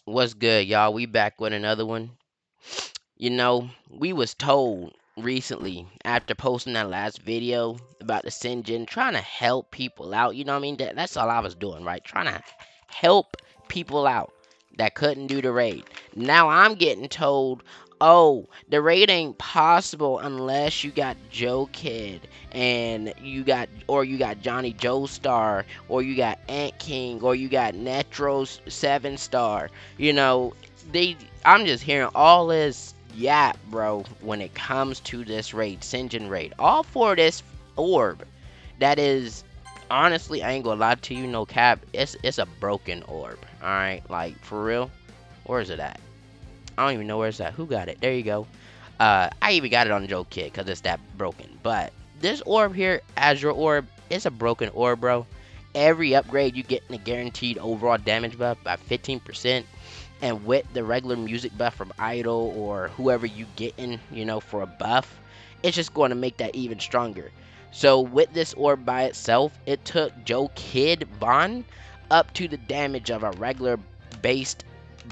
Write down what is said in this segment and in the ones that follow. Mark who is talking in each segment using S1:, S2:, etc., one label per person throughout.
S1: What's good, y'all? We back with another one. We was told recently after posting that last video about the Sijin trying to help people out. You know what I mean? That's all I was doing, right? Trying to help people out that couldn't do the raid. Now I'm getting told, oh, the raid ain't possible unless you got Joe Kid and you got Johnny Joestar or you got Ant King or you got Netro's 7 star. You know, they I'm just hearing all this yap, bro, when it comes to this raid, Sinjin raid. All for this orb that is, honestly, I ain't gonna lie to you, no cap, it's a broken orb. Alright, like for real. Where is it at? I don't even know where it's at. Who got it? There you go. I even got it on Joe Kid because it's that broken. But this orb here, Azure Orb, it's a broken orb, bro. Every upgrade you get in a guaranteed overall damage buff by 15%. And with the regular music buff from Idol or whoever you get in, for a buff, it's just going to make that even stronger. So with this orb by itself, it took Joe Kid Bond up to the damage of a regular based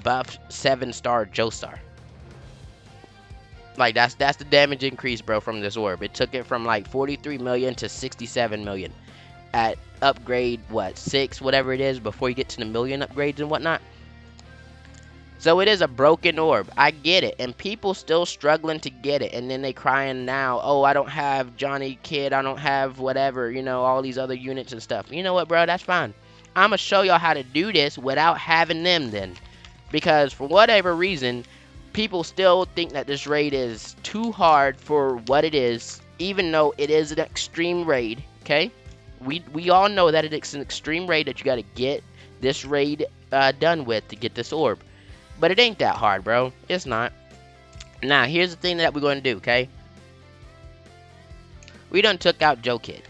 S1: buff 7-star Joestar. Like that's the damage increase, bro, from this orb. It took it from like 43 million to 67 million at upgrade what 6, whatever it is, before you get to the million upgrades and whatnot. So it is a broken orb. I get it. And people still struggling to get it. And then they crying now, oh, I don't have Johnny Kid. I don't have whatever, all these other units and stuff. You know what, bro? That's fine. I'm going to show y'all how to do this without having them then. Because for whatever reason, people still think that this raid is too hard for what it is. Even though it is an extreme raid, okay? We all know that it's an extreme raid that you got to get this raid done with to get this orb. But it ain't that hard, bro. It's not. Now, here's the thing that we're going to do, okay? We done took out Joe Kid.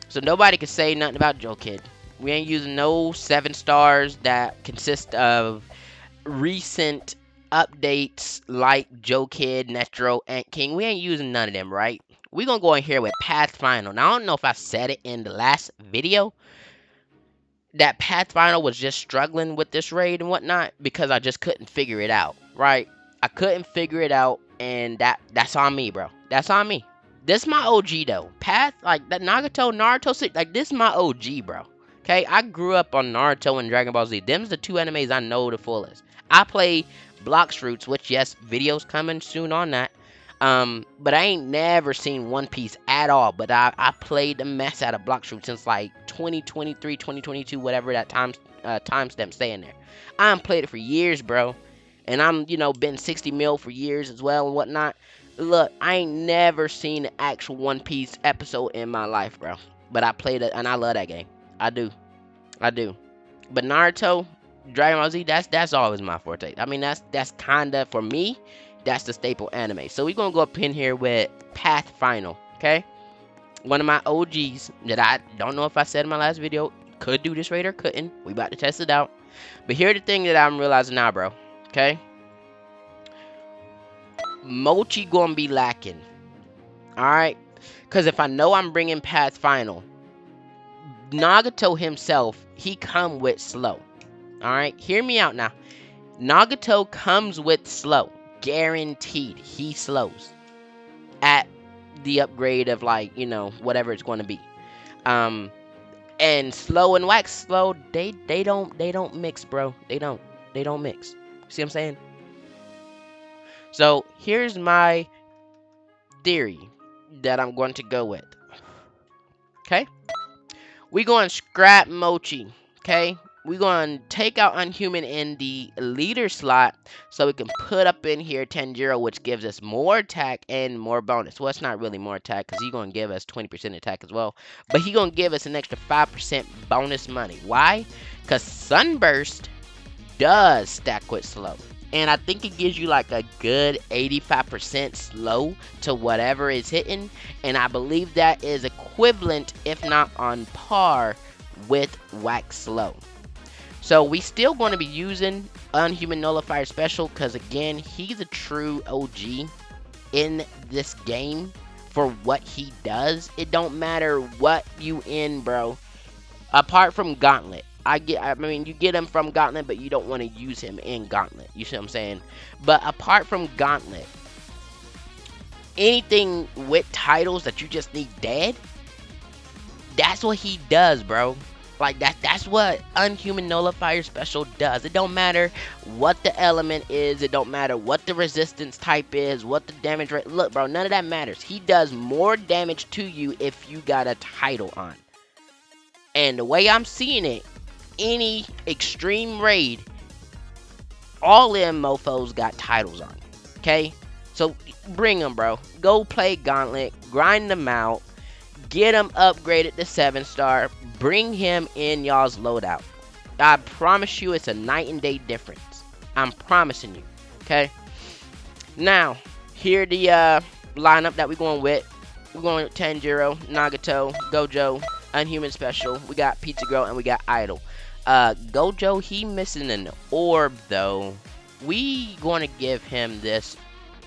S1: So nobody can say nothing about Joe Kid. We ain't using no 7 stars that consist of recent updates like Joe Kid, Netero, Ant King. We ain't using none of them, right? We're going to go in here with Pathfinder. Now, I don't know if I said it in the last video, that Pathfinder was just struggling with this raid and whatnot because I just couldn't figure it out, right? I couldn't figure it out, and that's on me, bro. That's on me. This my OG though. Like that Naruto, like this my OG, bro. Okay, I grew up on Naruto and Dragon Ball Z. Them's the two animes I know the fullest. I play Blox Fruits, which yes, videos coming soon on that. But I ain't never seen One Piece at all. But I played the mess out of Blox Fruit since like 2023, 2022, whatever that timestamp saying there. I done played it for years, bro. And I'm, been 60 mil for years as well and whatnot. Look, I ain't never seen an actual One Piece episode in my life, bro. But I played it and I love that game. I do. I do. But Naruto, Dragon Ball Z, that's always my forte. I mean, that's kinda, for me, that's the staple anime. So we're gonna go up in here with Pathfinder, okay? One of my OGs that I don't know if I said in my last video could do this raid or couldn't. We about to test it out. But here's the thing that I'm realizing now, bro. Okay? Mochi gonna be lacking. Alright? Because if I know I'm bringing Pathfinder, Nagato himself, he come with slow. Alright? Hear me out now. Nagato comes with slow. Guaranteed. He slows. At the upgrade of like, whatever it's going to be. And slow and wax slow, they don't mix, bro. They don't mix. See what I'm saying? So here's my theory that I'm going to go with. Okay? We're going to scrap Mochi. Okay? We're going to take out Unhuman in the leader slot so we can put up in here Tanjiro, which gives us more attack and more bonus. Well, it's not really more attack because he's going to give us 20% attack as well. But he's going to give us an extra 5% bonus money. Why? Because Sunburst does stack with slow. And I think it gives you like a good 85% slow to whatever is hitting. And I believe that is equivalent, if not on par, with wax slow. So we still going to be using Unhuman Nullifier Special because, again, he's a true OG in this game for what he does. It don't matter what you in, bro. Apart from Gauntlet. I mean, you get him from Gauntlet, but you don't want to use him in Gauntlet. You see what I'm saying? But apart from Gauntlet, anything with titles that you just need dead, that's what he does, bro. Like that's what Unhuman Nullifier Special does. It don't matter what the element is, it don't matter what the resistance type is, what the damage rate. Look, bro, none of that matters. He does more damage to you if you got a title on. And the way I'm seeing it, any extreme raid, all them mofos got titles on. Okay? So bring them, bro. Go play Gauntlet, grind them out, get him upgraded to 7-star, bring him in y'all's loadout. I promise you it's a night and day difference. I'm promising you. Okay? Now, here the lineup that we're going with. We're going with Tanjiro, Nagato, Gojo, Unhuman Special. We got Pizza Girl and we got Idol. Gojo, he missing an orb though. We going to give him this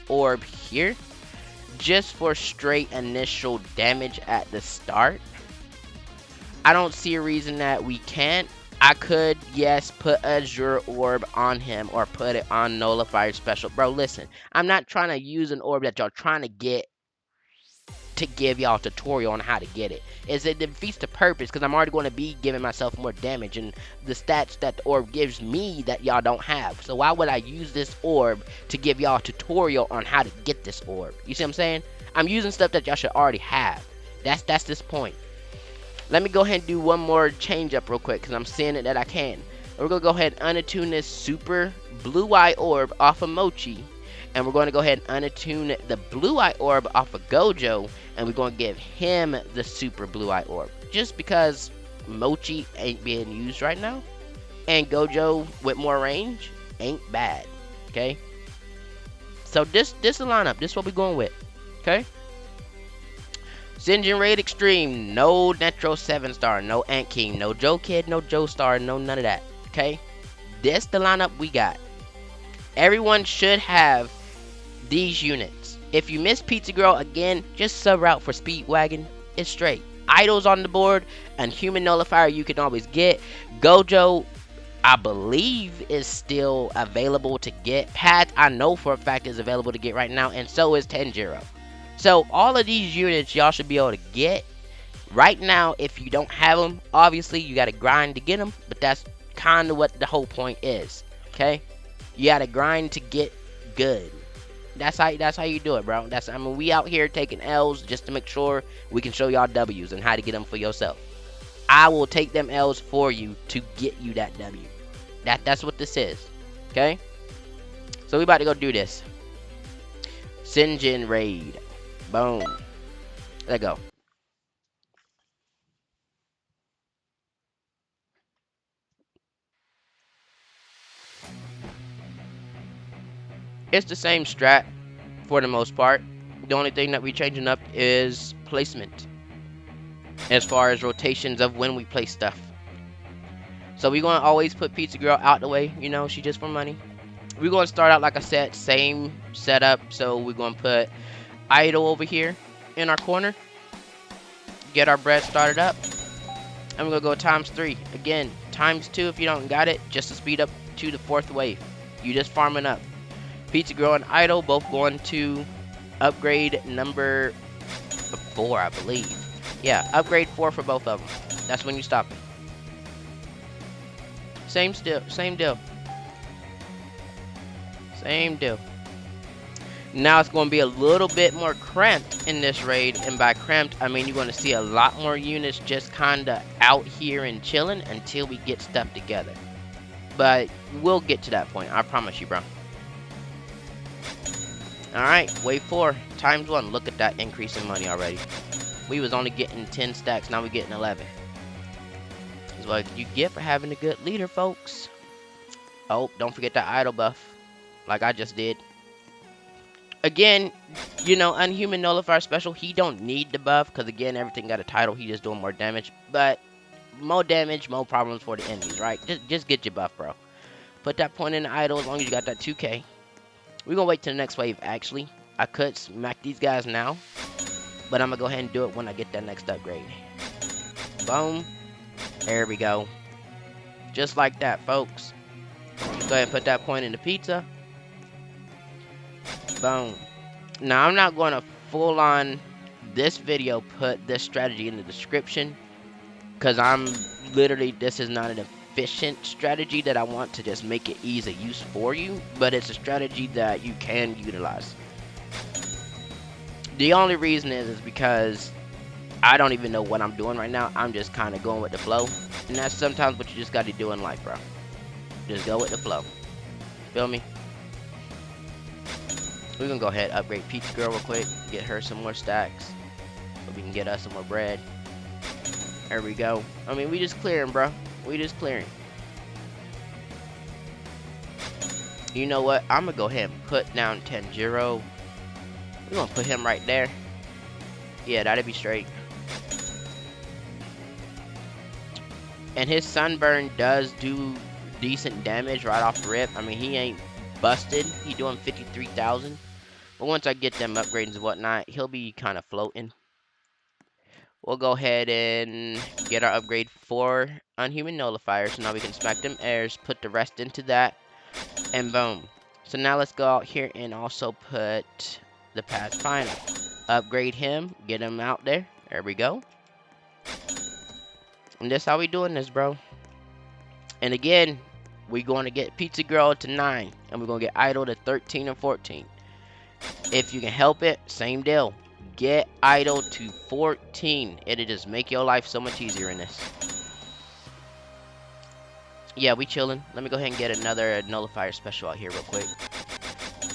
S1: orb here just for straight initial damage at the start. I don't see a reason that we can't. I could, yes, put Azure Orb on him or put it on Nullifier Special. Bro, listen, I'm not trying to use an orb that y'all trying to get to give y'all a tutorial on how to get it. It defeats the purpose because I'm already going to be giving myself more damage and the stats that the orb gives me that y'all don't have. So why would I use this orb to give y'all a tutorial on how to get this orb? You see what I'm saying? I'm using stuff that y'all should already have. That's this point. Let me go ahead and do one more change up real quick because I'm seeing it that I can. We're going to go ahead and unattune this super blue eye orb off of Mochi. And we're going to go ahead and unattune the blue eye orb off of Gojo. And we're going to give him the super blue eye orb. Just because Mochi ain't being used right now. And Gojo with more range ain't bad. Okay? So this is the lineup. This is what we're going with. Okay? Sijin Raid Extreme. No Netero 7-star. No Ant King. No Joe Kid. No Joe Star. No none of that. Okay? This the lineup we got. Everyone should have these units. If you miss Pizza Girl again, just sub out for Speedwagon. It's straight. Idols on the board and Human Nullifier you can always get. Gojo, I believe, is still available to get. Pat, I know for a fact is available to get right now, and so is Tanjiro. So all of these units y'all should be able to get right now. If you don't have them, obviously you got to grind to get them, but that's kind of what the whole point is. Okay, you got to grind to get good. That's how you do it, bro. I mean, we out here taking L's just to make sure we can show y'all W's and how to get them for yourself. I will take them L's for you to get you that W. That's what this is. Okay, so we about to go do this. Sijin Raid. Boom. Let go. It's the same strat for the most part. The only thing that we changing up is placement. As far as rotations of when we place stuff. So we're going to always put Pizza Girl out the way. You know, she just for money. We're going to start out, like I said, same setup. So we're going to put Idol over here in our corner. Get our bread started up. And we're going to go ×3. Again, ×2 if you don't got it. Just to speed up to the 4th wave. You just farming up. Pizza Girl and Idol both going to upgrade number 4, I believe. Yeah, upgrade 4 for both of them. That's when you stop it. Same deal. Same deal. Now it's going to be a little bit more cramped in this raid. And by cramped, I mean you're going to see a lot more units just kind of out here and chilling until we get stuff together. But we'll get to that point. I promise you, bro. Alright, wave 4, ×1. Look at that increase in money already. We was only getting 10 stacks, now we're getting 11. That's what you get for having a good leader, folks. Oh, don't forget that idle buff, like I just did. Again, you know, Unhuman Nullifier Special, he don't need the buff, because again, everything got a title, he just doing more damage. But, more damage, more problems for the enemies, right? Just get your buff, bro. Put that point in the idle as long as you got that 2K. We're going to wait till the next wave, actually. I could smack these guys now. But I'm going to go ahead and do it when I get that next upgrade. Boom. There we go. Just like that, folks. Go ahead and put that point in the pizza. Boom. Now, I'm not going to full on this video put this strategy in the description, because this is not an efficient strategy that I want to just make it easy use for you, but it's a strategy that you can utilize. The only reason is because I don't even know what I'm doing right now. I'm just kind of going with the flow, and that's sometimes what you just got to do in life, bro. Just go with the flow. Feel me? We're gonna go ahead and upgrade Pizza Girl real quick, get her some more stacks, so we can get us some more bread. There we go. I mean, we just clearing, bro. We just clearing. You know what? I'm gonna go ahead and put down Tanjiro. We're gonna put him right there. Yeah, that'd be straight. And his sunburn does do decent damage right off the rip. I mean, he ain't busted. He doing 53,000. But once I get them upgrades and whatnot, he'll be kind of floating. We'll go ahead and get our upgrade for Unhuman Nullifier. So now we can smack them airs, put the rest into that, and boom. So now let's go out here and also put the Path Final. Upgrade him, get him out there. There we go. And that's how we doing this, bro. And again, we're going to get Pizza Girl to 9, and we're going to get Idol to 13 and 14. If you can help it, same deal. Get Idol to 14. It'll just make your life so much easier in this. Yeah, we chilling. Let me go ahead and get another Nullifier special out here real quick.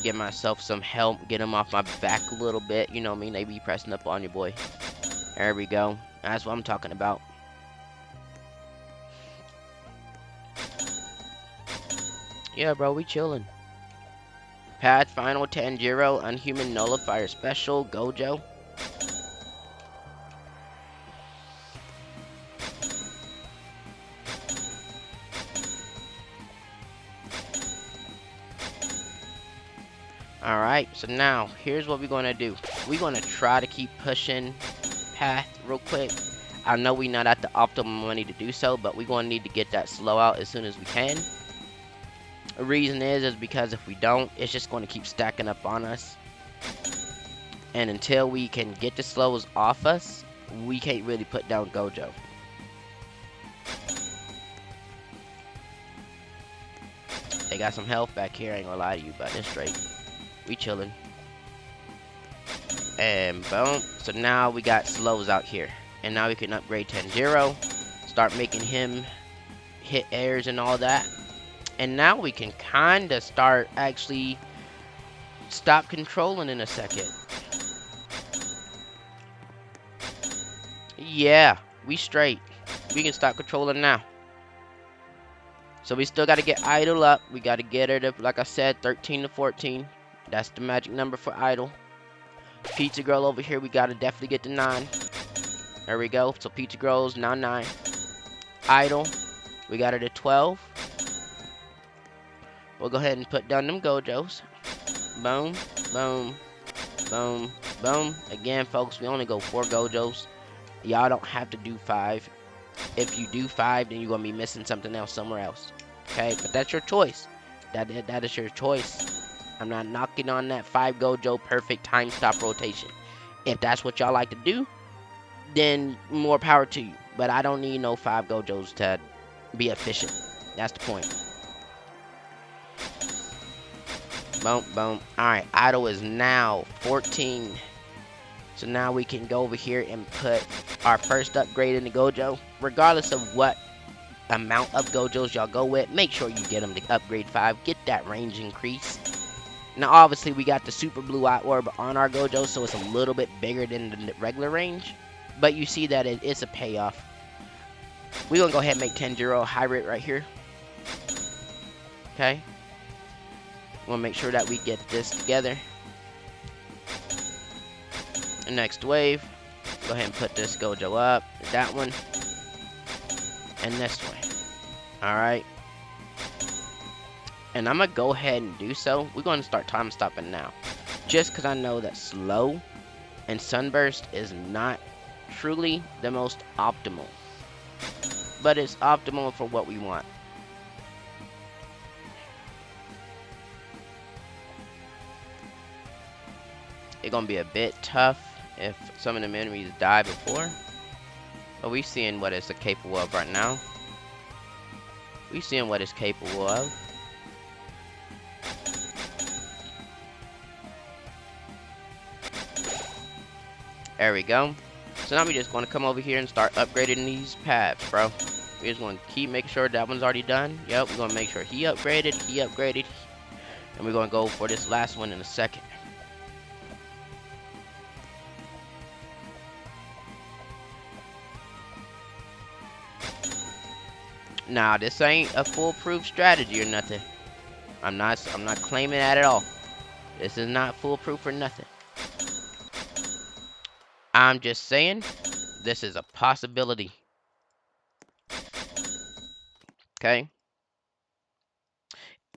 S1: Get myself some help. Get him off my back a little bit. You know what I mean? They be pressing up on your boy. There we go. That's what I'm talking about. Yeah, bro, we chilling. Path Final Tanjiro Unhuman Nullifier Special Gojo. Alright, so now here's what we're gonna do. We're gonna try to keep pushing Path real quick. I know we're not at the optimal money to do so, but we're gonna need to get that slow out as soon as we can. The reason is because if we don't, it's just going to keep stacking up on us. And until we can get the slows off us, we can't really put down Gojo. They got some health back here, I ain't gonna lie to you, but it's straight. We chilling. And boom. So now we got slows out here. And now we can upgrade Tanjiro. Start making him hit airs and all that. And now we can kind of start actually stop controlling in a second. Yeah, we straight. We can stop controlling now. So we still got to get Idol up. We got to get her to, like I said, 13 to 14. That's the magic number for Idol. Pizza Girl over here, we got to definitely get to 9. There we go. So Pizza Girl's now 9. Idol, we got her to 12. We'll go ahead and put down them Gojos. Boom, boom, boom, boom. Again, folks, we only go 4 Gojos. Y'all don't have to do 5. If you do 5, then you're going to be missing something else somewhere else. Okay, but that's your choice. That is your choice. I'm not knocking on that 5 Gojo perfect time stop rotation. If that's what y'all like to do, then more power to you. But I don't need no 5 Gojos to be efficient. That's the point. Boom, boom. Alright, Idol is now 14. So now we can go over here and put our first upgrade in the Gojo. Regardless of what amount of Gojos y'all go with, make sure you get them to upgrade 5. Get that range increase. Now, obviously, we got the Super Blue Eye Orb on our Gojo, so it's a little bit bigger than the regular range. But you see that it's a payoff. We're going to go ahead and make Tanjiro a hybrid right here. Okay. We'll make sure that we get this together. The next wave. Go ahead and put this Gojo up. That one. And this one. Alright. And I'm going to go ahead and do so. We're going to start time stopping now. Just because I know that slow and sunburst is not truly the most optimal. But it's optimal for what we want. it's gonna be a bit tough if some of them enemies die before. But we seeing what it's capable of right now. We seeing what it's capable of. There we go. So now we just gonna come over here and start upgrading these paths, bro. We just gonna keep making sure that one's already done. Yep, we're gonna make sure he upgraded, and we're gonna go for this last one in a second. Now, this ain't a foolproof strategy or nothing. I'm not claiming that at all. This is not foolproof or nothing. I'm just saying this is a possibility. Okay?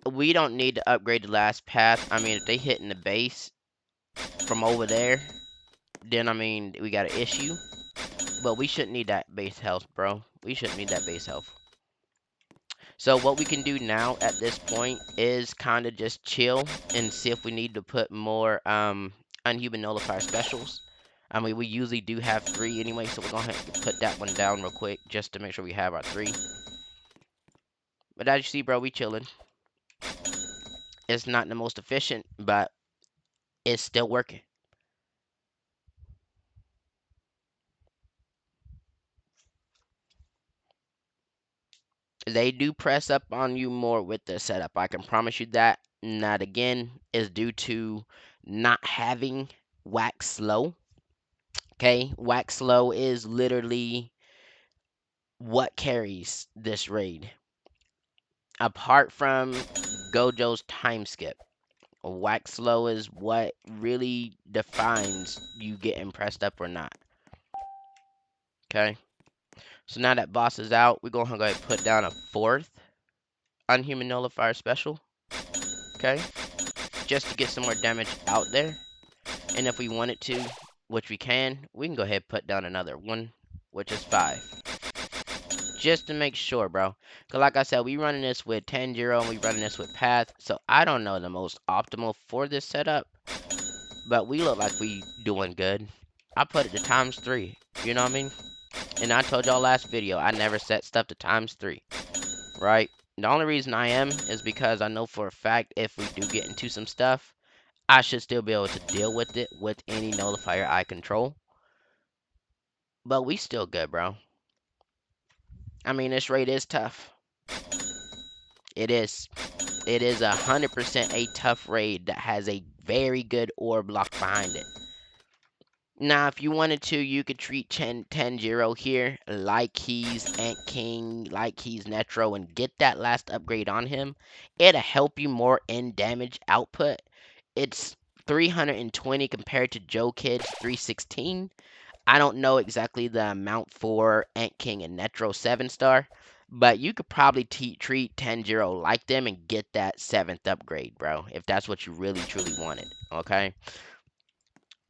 S1: We don't need to upgrade the last path. I mean, if they hit in the base from over there, then I mean, we got an issue. But we shouldn't need that base health, bro. We shouldn't need that base health. So what we can do now at this point is kind of just chill and see if we need to put more unhuman nullifier specials. I mean, we usually do have 3 anyway, so we're going to put that one down real quick just to make sure we have our 3. But as you see, bro, we chilling. It's not the most efficient, but it's still working. They do press up on you more with the setup. I can promise you that. And that again is due to not having wax slow. Okay, wax slow is literally what carries this raid. Apart from Gojo's time skip, wax slow is what really defines you getting pressed up or not. Okay, so now that boss is out, we're gonna go ahead and put down a 4th unhuman nullifier special. Okay, just to get some more damage out there. And if we wanted to, which we can go ahead and put down another one, which is 5. Just to make sure, bro. Because like I said, we running this with Tanjiro and we running this with Path. So I don't know the most optimal for this setup. But we look like we doing good. I put it to ×3. You know what I mean? And I told y'all last video, I never set stuff to ×3. Right? The only reason I am is because I know for a fact if we do get into some stuff, I should still be able to deal with it with any nullifier I control. But we still good, bro. I mean, this raid is tough. It is. It is 100% a tough raid that has a very good ore block behind it. Now, if you wanted to, you could treat Tanjiro here like he's Ant King, like he's Netero, and get that last upgrade on him. It'll help you more in damage output. It's 320 compared to Joe Kid's 316. I don't know exactly the amount for Ant King and Netero 7-star, but you could probably treat Tanjiro like them and get that 7th upgrade, bro, if that's what you really truly wanted, okay?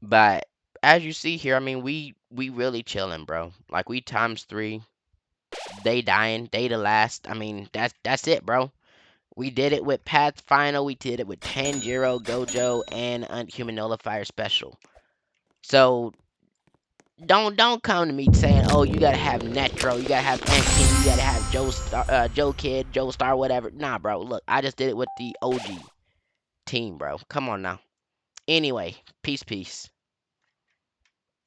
S1: But as you see here, I mean, we really chilling, bro. Like, we ×3, they dying, they the last. I mean, that's it, bro. We did it with Path Final, we did it with Tanjiro, Gojo, and Unhuman Nullifier Special. So don't come to me saying, oh, you gotta have Netero, you gotta have Ant King, you gotta have Joe Kid, Joe Star, whatever. Nah, bro. Look, I just did it with the OG team, bro. Come on now. Anyway, peace.